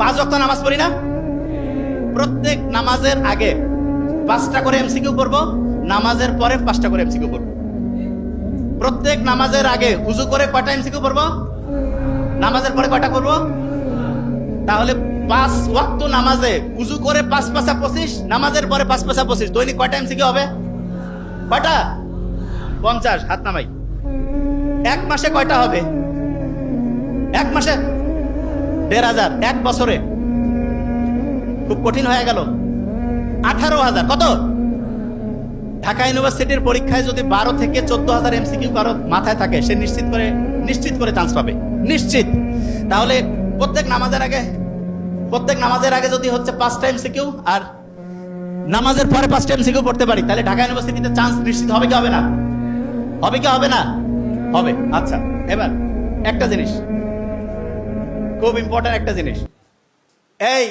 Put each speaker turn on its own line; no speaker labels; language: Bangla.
5 ওয়াক্ত নামাজ পড়ি না? প্রত্যেক নামাজের আগে 5টা করে এমসিকিউ পড়বো, নামাজের পরে 5টা করে এমসিকিউ পড়বো। প্রত্যেক নামাজের আগে উজু করে কয়টা এমসিকিউ পড়বো, নামাজের পরে কয়টা করবো? তাহলে 5 ওয়াক্ত নামাজে উজু করে 5 পাঁচা 25, নামাজের পরে 5 পাঁচা 25, দৈনিক কয়টা এমসিকিউ হবে? কয়টা? 50। হাত নামাই। 1 মাসে কয়টা হবে? 1 মাসে 1500। 1 বছরে খুব কঠিন হয়ে গেল। 18,000। কত? ঢাকা ইউনিভার্সিটির পরীক্ষায় যদি 12 থেকে 14,000 এমসিকিউ কারো মাথায় থাকে, সে নিশ্চিত করে চান্স পাবে, নিশ্চিত। তাহলে প্রত্যেক নামাজের আগে যদি হচ্ছে 5টা এমসিকিউ আর নামাজের পরে 5টা এমসিকিউ পড়তে পারি, তাহলে ঢাকা ইউনিভার্সিটিতে চান্স নিশ্চিত হবে কি হবে না? হবে কি হবে না? হবে। আচ্ছা, এবার একটা জিনিস, খুব ইম্পর্টেন্ট একটা জিনিস, এই